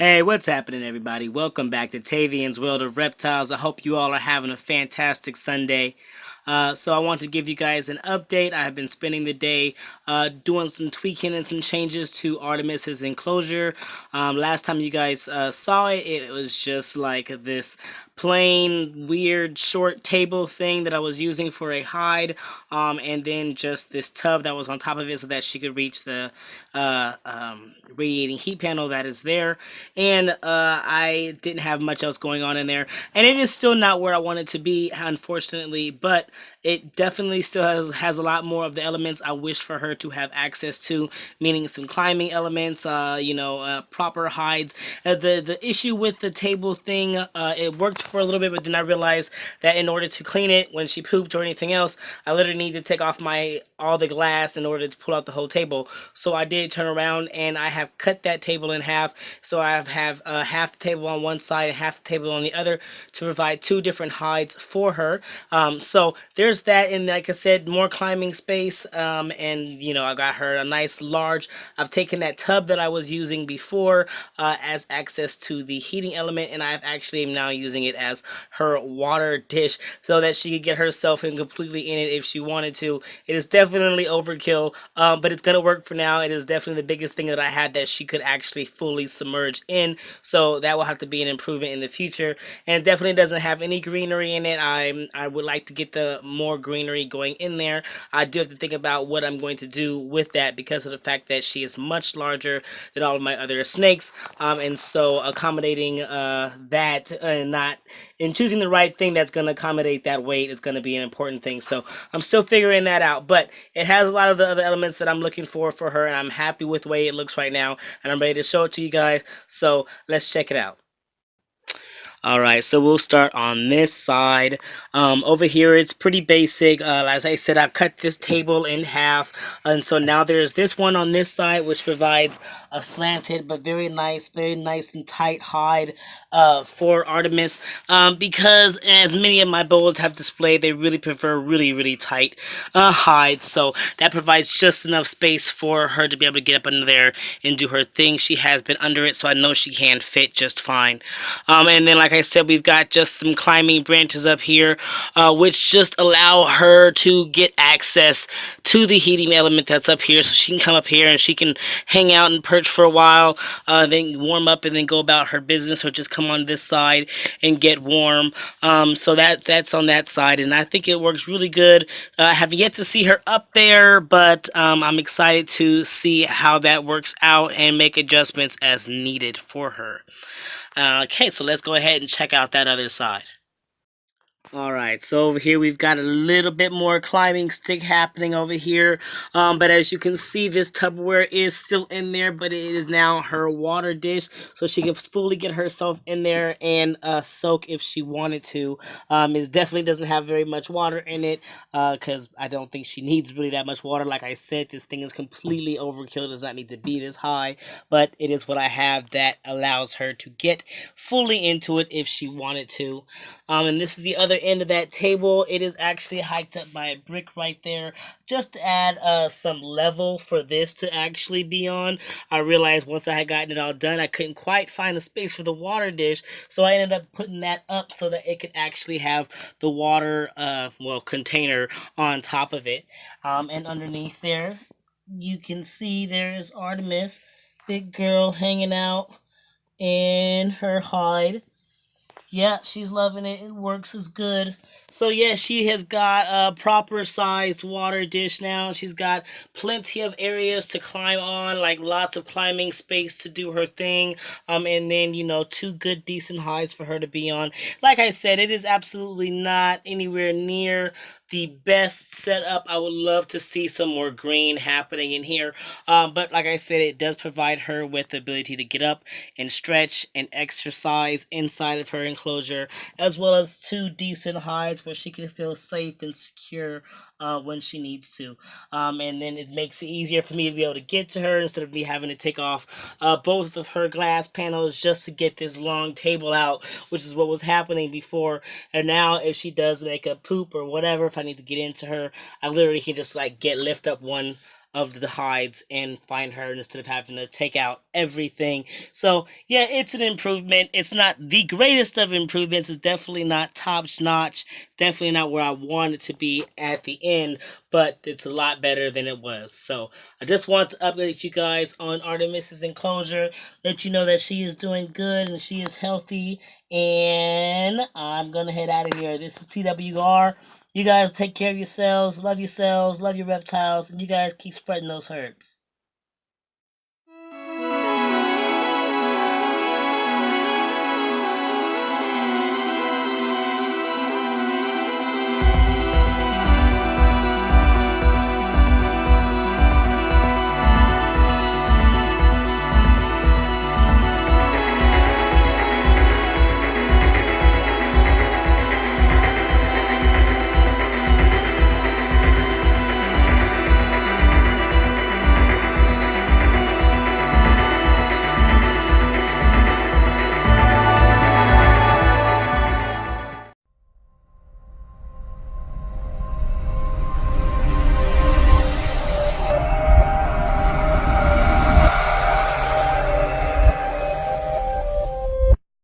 Hey, what's happening, everybody? Welcome back to Tavian's World of Reptiles. I hope you all are having a fantastic Sunday. So I want to give you guys an update. I have been spending the day doing some tweaking and some changes to Artemis's enclosure. Last time you guys saw it, it was just like this plain weird short table thing that I was using for a hide, and then just this tub that was on top of it so that she could reach the radiating heat panel that is there. And I didn't have much else going on in there, and it is still not where I want it to be, unfortunately, but it definitely still has a lot more of the elements I wish for her to have access to, meaning some climbing elements, proper hides. The issue with the table thing, it worked for a little bit, but then I realized that in order to clean it when she pooped or anything else, I literally need to take off all the glass in order to pull out the whole table. So I did turn around and I have cut that table in half. So I have half the table on one side and half the table on the other to provide two different hides for her. So there's that, and like I said, more climbing space. And I got her a nice large. I've taken that tub that I was using before as access to the heating element, and I've actually am now using it as her water dish so that she could get herself in completely in it if she wanted to. It is definitely overkill, but it's gonna work for now. It is definitely the biggest thing that I had that she could actually fully submerge in, so that will have to be an improvement in the future. And it definitely doesn't have any greenery in it. I would like to get the more greenery going in there. I do have to think about what I'm going to do with that because of the fact that she is much larger than all of my other snakes, and so accommodating that and not in choosing the right thing that's going to accommodate that weight is going to be an important thing. So I'm still figuring that out, but it has a lot of the other elements that I'm looking for her, and I'm happy with the way it looks right now, and I'm ready to show it to you guys. So let's check it out. Alright, so we'll start on this side. Over here, it's pretty basic. As I said, I've cut this table in half, and so now there's this one on this side, which provides a slanted but very nice and tight hide for Artemis. Because as many of my boas have displayed, they really prefer really tight hides, so that provides just enough space for her to be able to get up under there and do her thing. She has been under it, so I know she can fit just fine. And then, like I said, we've got just some climbing branches up here, which just allow her to get access to the heating element that's up here. So she can come up here and she can hang out and perch for a while, then warm up and then go about her business, or just come on this side and get warm. So that's on that side, and I think it works really good. I have yet to see her up there, but I'm excited to see how that works out and make adjustments as needed for her. Okay, so let's go ahead and check out that other side. Alright, so over here we've got a little bit more climbing stick happening over here. But as you can see, this Tupperware is still in there, but it is now her water dish, so she can fully get herself in there and soak if she wanted to. It definitely doesn't have very much water in it, because I don't think she needs really that much water. Like I said, this thing is completely overkill. It does not need to be this high, but it is what I have that allows her to get fully into it if she wanted to. And this is the other end of that table. It is actually hiked up by a brick right there, just to add some level for this to actually be on. I realized once I had gotten it all done, I couldn't quite find a space for the water dish, so I ended up putting that up so that it could actually have the water, container on top of it. And underneath there, you can see there is Artemis, big girl hanging out in her hide. Yeah, she's loving it. It works as good. So yeah, she has got a proper sized water dish now. She's got plenty of areas to climb on, like lots of climbing space to do her thing. And then, two good decent highs for her to be on. Like I said, it is absolutely not anywhere near the best setup. I would love to see some more green happening in here. But like I said, it does provide her with the ability to get up and stretch and exercise inside of her enclosure, as well as two decent hides where she can feel safe and secure when she needs to. And then it makes it easier for me to be able to get to her instead of me having to take off both of her glass panels just to get this long table out, which is what was happening before. And now if she does make a poop or whatever, if I need to get into her, I literally can just lift up one of the hides and find her instead of having to take out everything. So yeah, it's an improvement. It's not the greatest of improvements. It's definitely not top notch. Definitely not where I want it to be at the end, but it's a lot better than it was. So I just want to update you guys on Artemis's Enclosure, let you know that she is doing good and she is healthy. And I'm gonna head out of here. This is TWR. You guys take care of yourselves, love your reptiles, and you guys keep spreading those herbs.